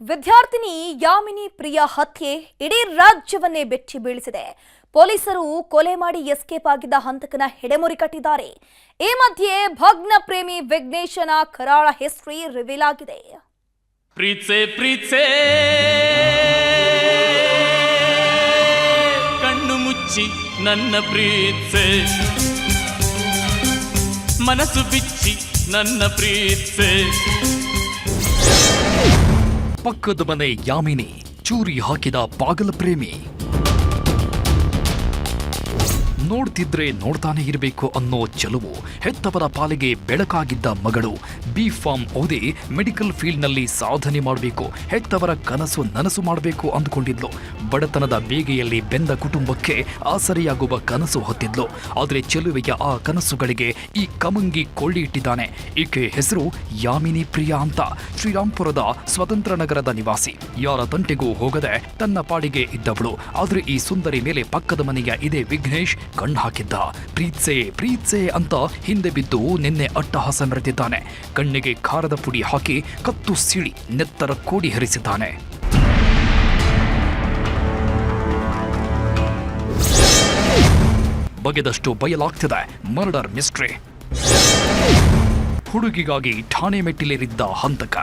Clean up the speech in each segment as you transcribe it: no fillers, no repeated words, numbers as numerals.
ವಿದ್ಯಾರ್ಥಿನಿ ಯಾಮಿನಿ ಪ್ರಿಯಾ ಹತ್ಯೆ ಇಡೀ ರಾಜ್ಯವನ್ನೇ ಬೆಚ್ಚಿ ಬೀಳಿಸಿದೆ. ಪೊಲೀಸರು ಕೊಲೆ ಮಾಡಿ ಎಸ್ಕೇಪ್ ಆಗಿದ್ದ ಹಂತಕನ ಹೆಡೆಮುರಿ ಕಟ್ಟಿದ್ದಾರೆ. ಈ ಮಧ್ಯೆ ಭಗ್ನ ಪ್ರೇಮಿ ವಿಘ್ನೇಶನ ಕರಾಳ ಹಿಸ್ಟರಿ ರಿವೀಲ್ ಆಗಿದೆ. ಪ್ರೀತ್ಸೆ ಪ್ರೀತ್ಸೆ ಕಣ್ಣು ಮುಚ್ಚಿ ನನ್ನ ಪ್ರೀತ್ಸೆ, ಮನಸ್ಸು ಬಿಚ್ಚಿ ನನ್ನ ಪ್ರೀತ್ಸೆ. ಪಕ್ಕದ ಮನೆ ಯಾಮಿನಿ ಚೂರಿ ಹಾಕಿದ ಪಾಗಲ ಪ್ರೇಮಿ. ನೋಡ್ತಿದ್ರೆ ನೋಡ್ತಾನೆ ಇರಬೇಕು ಅನ್ನೋ ಚೆಲುವು, ಹೆತ್ತವರ ಪಾಲಿಗೆ ಬೆಳಕಾಗಿದ್ದ ಮಗಳು. B.Pharm ಓದಿ ಮೆಡಿಕಲ್ ಫೀಲ್ಡ್ನಲ್ಲಿ ಸಾಧನೆ ಮಾಡಬೇಕು, ಹೆತ್ತವರ ಕನಸು ನನಸು ಮಾಡಬೇಕು ಅಂದುಕೊಂಡಿದ್ಲು. ಬಡತನದ ಬೇಗೆಯಲ್ಲಿ ಬೆಂದ ಕುಟುಂಬಕ್ಕೆ ಆಸರೆಯಾಗುವ ಕನಸು ಹೊತ್ತಿದ್ಲು. ಆದರೆ ಚೆಲುವೆಯ ಆ ಕನಸುಗಳಿಗೆ ಈ ಕಮಂಗಿ ಕೊಳ್ಳಿ ಇಟ್ಟಿದ್ದಾನೆ. ಈಕೆ ಹೆಸರು ಯಾಮಿನಿ ಪ್ರಿಯಾ ಅಂತ. ಶ್ರೀರಾಂಪುರದ ಸ್ವತಂತ್ರ ನಗರದ ನಿವಾಸಿ, ಯಾರ ತಂಟೆಗೂ ಹೋಗದೆ ತನ್ನ ಪಾಡಿಗೆ ಇದ್ದವಳು. ಆದರೆ ಈ ಸುಂದರಿ ಮೇಲೆ ಪಕ್ಕದ ಮನೆಯ ಇದೇ ವಿಘ್ನೇಶ್ ಕಣ್ಣು ಹಾಕಿದ್ದ. ಪ್ರೀತ್ಸೆ ಅಂತ ಹಿಂದೆ ಬಿದ್ದು ನಿನ್ನೆ ಅಟ್ಟಹಾಸ ಮೆರೆದಿದ್ದಾನೆ. ಕಣ್ಣಿಗೆ ಖಾರದ ಪುಡಿ ಹಾಕಿ ಕತ್ತು ಸಿಳಿ ನೆತ್ತರ ಕೋಡಿ ಹರಿಸಿದ್ದಾನೆ. ಬಗೆದಷ್ಟು ಬಯಲಾಗ್ತಿದೆ ಮರ್ಡರ್ ಮಿಸ್ಟ್ರಿ. ಹುಡುಗಿಗಾಗಿ ಠಾಣೆ ಮೆಟ್ಟಿಲೇರಿದ್ದ ಹಂತಕ,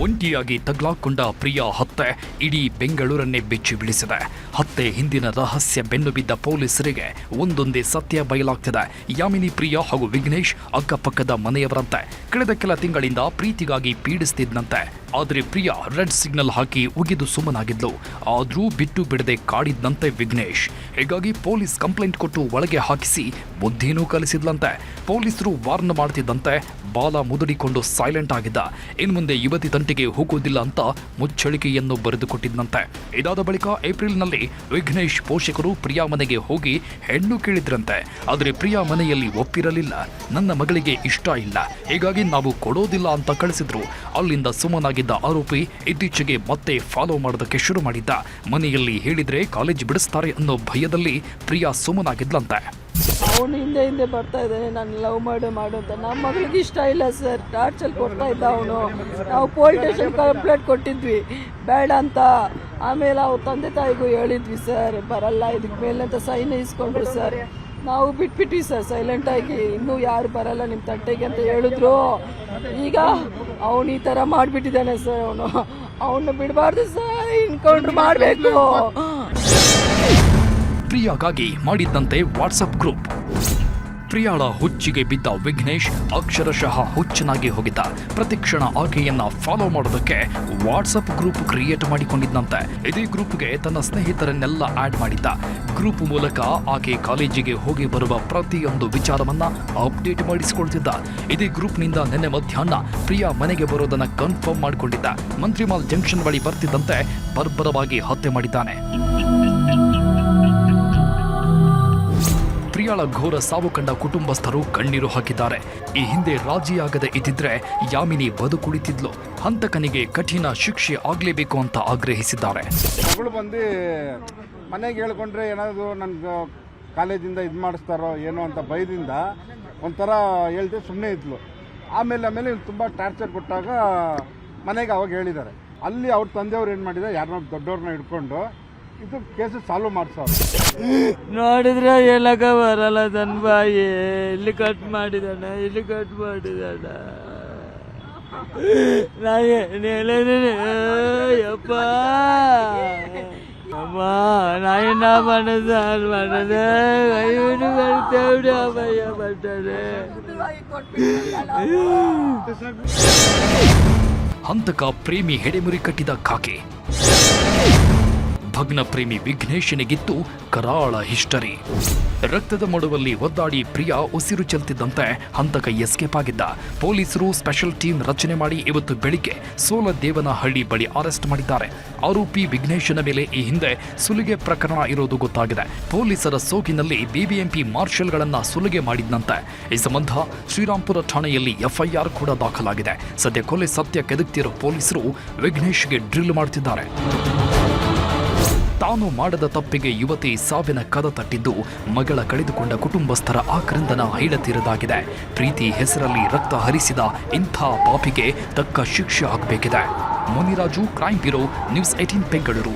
ಒಂಟಿಯಾಗಿ ತಗ್ಲಾಕೊಂಡ ಪ್ರಿಯಾ ಹತ್ಯೆ ಇಡೀ ಬೆಂಗಳೂರನ್ನೇ ಬೆಚ್ಚಿ ಬೀಳಿಸಿದೆ. ಹತ್ಯೆ ಹಿಂದಿನ ರಹಸ್ಯ ಬೆನ್ನು ಬಿದ್ದ ಪೊಲೀಸರಿಗೆ ಒಂದೊಂದೇ ಸತ್ಯ ಬಯಲಾಗ್ತಿದೆ. ಯಾಮಿನಿ ಪ್ರಿಯಾ ಹಾಗೂ ವಿಘ್ನೇಶ್ ಅಕ್ಕಪಕ್ಕದ ಮನೆಯವರಂತೆ. ಕಳೆದ ಕೆಲ ತಿಂಗಳಿಂದ ಪ್ರೀತಿಗಾಗಿ ಪೀಡಿಸ್ತಿದ್ನಂತೆ. ಆದರೆ ಪ್ರಿಯಾ ರೆಡ್ ಸಿಗ್ನಲ್ ಹಾಕಿ ಉಗಿದು ಸುಮ್ಮನಾಗಿದ್ಲು. ಆದ್ರೂ ಬಿಟ್ಟು ಬಿಡದೆ ಕಾಡಿದ್ನಂತೆ ವಿಘ್ನೇಶ್. ಹೀಗಾಗಿ ಪೊಲೀಸ್ ಕಂಪ್ಲೇಂಟ್ ಕೊಟ್ಟು ಒಳಗೆ ಹಾಕಿಸಿ ಬುದ್ಧಿನೂ ಕಲಿಸಿದ್ಲಂತೆ. ಪೊಲೀಸರು ವಾರ್ನ್ ಮಾಡ್ತಿದ್ದಂತೆ ಬಾಲ ಮುದುಡಿಕೊಂಡು ಸೈಲೆಂಟ್ ಆಗಿದ್ದ. ಇನ್ಮುಂದೆ ಯುವತಿ ತಂಟೆಗೆ ಹೋಗುವುದಿಲ್ಲ ಅಂತ ಮುಚ್ಚಳಿಕೆಯನ್ನು ಬರೆದುಕೊಟ್ಟಿದ್ದಂತೆ. ಇದಾದ ಬಳಿಕ ಏಪ್ರಿಲ್ನಲ್ಲಿ ವಿಘ್ನೇಶ್ ಪೋಷಕರು ಪ್ರಿಯಾ ಮನೆಗೆ ಹೋಗಿ ಹೆಣ್ಣು ಕೇಳಿದ್ರಂತೆ. ಆದರೆ ಪ್ರಿಯಾ ಮನೆಯಲ್ಲಿ ಒಪ್ಪಿರಲಿಲ್ಲ. ನನ್ನ ಮಗಳಿಗೆ ಇಷ್ಟ ಇಲ್ಲ, ಹೀಗಾಗಿ ನಾವು ಕೊಡೋದಿಲ್ಲ ಅಂತ ಕಳಿಸಿದ್ರು. ಅಲ್ಲಿಂದ ಸುಮ್ಮನಾಗಿದ್ದ ಆರೋಪಿ ಇತ್ತೀಚೆಗೆ ಮತ್ತೆ ಫಾಲೋ ಮಾಡೋದಕ್ಕೆ ಶುರು ಮಾಡಿದ್ದ. ಮನೆಯಲ್ಲಿ ಹೇಳಿದ್ರೆ ಕಾಲೇಜ್ ಬಿಡಿಸ್ತಾರೆ ಅನ್ನೋ ಭಯದಲ್ಲಿ ಪ್ರಿಯಾ ಸುಮ್ಮನಾಗಿದ್ಲಂತೆ. ಅವನು ಹಿಂದೆ ಬರ್ತಾ ಇದ್ದಾನೆ, ನಾನು ಲವ್ ಮಾಡು ಅಂತ. ನಮ್ಮ ಮಗಳಿಗೆ ಇಷ್ಟ ಇಲ್ಲ ಸರ್, ಟಾರ್ಚರ್ ಕೊಡ್ತಾ ಇದ್ದ ಅವನು. ನಾವು ಪೊಲೀಸ್ ಸ್ಟೇಷನ್ ಕಂಪ್ಲೇಂಟ್ ಕೊಟ್ಟಿದ್ವಿ ಬೇಡ ಅಂತ. ಆಮೇಲೆ ಅವ್ರ ತಂದೆ ತಾಯಿಗೂ ಹೇಳಿದ್ವಿ ಸರ್, ಬರಲ್ಲ ಇದಕ್ಕೆ ಮೇಲೆ ಅಂತ ಸೈನ್ ಇಸ್ಕೊಂಡ್ರು ಸರ್. ನಾವು ಬಿಟ್ಬಿಟ್ವಿ ಸರ್ ಸೈಲೆಂಟ್ ಆಗಿ, ಇನ್ನೂ ಯಾರು ಬರಲ್ಲ ನಿಮ್ಮ ತಂಟೆಗೆ ಅಂತ ಹೇಳಿದ್ರು. ಈಗ ಅವನು ಈ ಥರ ಮಾಡಿಬಿಟ್ಟಿದ್ದಾನೆ ಸರ್. ಅವನು ಬಿಡಬಾರ್ದು ಸರ್, ಇನ್ಕೌಂಟ್ರ್ ಮಾಡಬೇಕು. ಪ್ರಿಯಾಗಾಗಿ ಮಾಡಿದ್ದಂತೆ ವಾಟ್ಸಪ್ ಗ್ರೂಪ್. ಪ್ರಿಯಾಳ ಹುಚ್ಚಿಗೆ ಬಿದ್ದ ವಿಘ್ನೇಶ್ ಅಕ್ಷರಶಃ ಹುಚ್ಚನಾಗಿ ಹೋಗಿದ್ದ. ಪ್ರತಿಕ್ಷಣ ಆಕೆಯನ್ನ ಫಾಲೋ ಮಾಡೋದಕ್ಕೆ ವಾಟ್ಸಪ್ ಗ್ರೂಪ್ ಕ್ರಿಯೇಟ್ ಮಾಡಿಕೊಂಡಿದ್ದಂತೆ. ಇದೇ ಗ್ರೂಪ್ಗೆ ತನ್ನ ಸ್ನೇಹಿತರನ್ನೆಲ್ಲ ಆಡ್ ಮಾಡಿದ್ದ. ಗ್ರೂಪ್ ಮೂಲಕ ಆಕೆ ಕಾಲೇಜಿಗೆ ಹೋಗಿ ಬರುವ ಪ್ರತಿಯೊಂದು ವಿಚಾರವನ್ನ ಅಪ್ಡೇಟ್ ಮಾಡಿಸಿಕೊಳ್ತಿದ್ದ. ಇದೇ ಗ್ರೂಪ್ನಿಂದ ನಿನ್ನೆ ಮಧ್ಯಾಹ್ನ ಪ್ರಿಯಾ ಮನೆಗೆ ಬರೋದನ್ನ ಕನ್ಫರ್ಮ್ ಮಾಡಿಕೊಂಡಿದ್ದ. ಮಂತ್ರಿಮಾಲ್ ಜಂಕ್ಷನ್ ಬಳಿ ಬರ್ತಿದ್ದಂತೆ ಬರ್ಬರವಾಗಿ ಹತ್ಯೆ ಮಾಡಿದ್ದಾನೆ. ಪ್ರಿಯಾಳ ಘೋರ ಸಾವು ಕಂಡ ಕುಟುಂಬಸ್ಥರು ಕಣ್ಣೀರು ಹಾಕಿದ್ದಾರೆ. ಈ ಹಿಂದೆ ರಾಜಿಯಾಗದೆ ಇದ್ದಿದ್ರೆ ಯಾಮಿನಿ ಬದುಕುಳಿತಿದ್ಲು. ಹಂತಕನಿಗೆ ಕಠಿಣ ಶಿಕ್ಷೆ ಆಗಲೇಬೇಕು ಅಂತ ಆಗ್ರಹಿಸಿದ್ದಾರೆ. ಮಗಳು ಬಂದು ಮನೆಗೆ ಹೇಳ್ಕೊಂಡ್ರೆ ಏನಾದರೂ ನನ್ನ ಕಾಲೇಜಿಂದ ಇದು ಮಾಡಿಸ್ತಾರೋ ಏನೋ ಅಂತ ಭಯದಿಂದ ಒಂಥರ ಹೇಳ್ದೆ ಸುಮ್ಮನೆ ಇದ್ಲು. ಆಮೇಲೆ ತುಂಬ ಟಾರ್ಚರ್ ಕೊಟ್ಟಾಗ ಮನೆಗೆ ಅವಾಗ ಹೇಳಿದ್ದಾರೆ. ಅಲ್ಲಿ ಅವ್ರ ತಂದೆಯವ್ರು ಏನು ಮಾಡಿದ್ದಾರೆ, ಯಾರನ್ನ ದೊಡ್ಡವ್ರನ್ನ ಹಿಡ್ಕೊಂಡು ಇದು ಕೇಸು ಸಾಲ್ವ್ ಮಾಡ್ಸೋರು. ನೋಡಿದ್ರೆ ಹೇಳಕ ಬರಲ್ಲ ನನ್ನ ಬಾಯಿ. ಇಲ್ಲಿ ಕಟ್ ಮಾಡಿದಾನ ಯಪ್ಪ ಅಮ್ಮ ನಾಯಿನ ಮನದ ಐದು ಬರ್ತೇವ್ರಿ ಅಮ್ಮಯ್ಯ ಬರ್ತಾರೆ. ಹಂತಕ ಪ್ರೇಮಿ ಹೆಡೆಮುರಿ ಕಟ್ಟಿದ ಕಾಕೆ. ಭಗ್ನ ಪ್ರೇಮಿ ವಿಘ್ನೇಶನಿಗಿತ್ತು ಕರಾಳ ಹಿಸ್ಟರಿ. ರಕ್ತದ ಮಡುವಲ್ಲಿ ಒದ್ದಾಡಿ ಪ್ರಿಯಾ ಉಸಿರು ಚೆಲ್ತಿದ್ದಂತೆ ಹಂತಕ ಎಸ್ಕೇಪ್ ಆಗಿದ್ದ. ಪೊಲೀಸರು ಸ್ಪೆಷಲ್ ಟೀಮ್ ರಚನೆ ಮಾಡಿ ಇವತ್ತು ಬೆಳಿಗ್ಗೆ ಸೋಲದೇವನಹಳ್ಳಿ ಬಳಿ ಅರೆಸ್ಟ್ ಮಾಡಿದ್ದಾರೆ. ಆರೋಪಿ ವಿಘ್ನೇಶನ ಮೇಲೆ ಈ ಹಿಂದೆ ಸುಲಿಗೆ ಪ್ರಕರಣ ಇರೋದು ಗೊತ್ತಾಗಿದೆ. ಪೊಲೀಸರ ಸೋಗಿನಲ್ಲಿ ಬಿಬಿಎಂಪಿ ಮಾರ್ಷಲ್ಗಳನ್ನ ಸುಲಿಗೆ ಮಾಡಿದ್ದಂತೆ. ಈ ಸಂಬಂಧ ಶ್ರೀರಾಂಪುರ ಠಾಣೆಯಲ್ಲಿ ಎಫ್ಐಆರ್ ಕೂಡ ದಾಖಲಾಗಿದೆ. ಸದ್ಯ ಕೊಲೆ ಸತ್ಯ ಕೆದಕ್ತಿರೋ ಪೊಲೀಸರು ವಿಘ್ನೇಶ್ಗೆ ಡ್ರಿಲ್ ಮಾಡ್ತಿದ್ದಾರೆ. ತಾನು ಮಾಡದ ತಪ್ಪಿಗೆ ಯುವತಿ ಸಾವಿನ ಕದ ತಟ್ಟಿದ್ದು ಮಗಳ ಕಳೆದುಕೊಂಡ ಕುಟುಂಬಸ್ಥರ ಆಕ್ರಂದನ ಹೈಡತೀರದಾಗಿದೆ. ಪ್ರೀತಿ ಹೆಸರಲ್ಲಿ ರಕ್ತ ಹರಿಸಿದ ಇಂಥ ಪಾಪಿಗೆ ತಕ್ಕ ಶಿಕ್ಷೆ ಆಗಬೇಕಿದೆ. Muniraju, crime bureau, news 18 Bengaluru.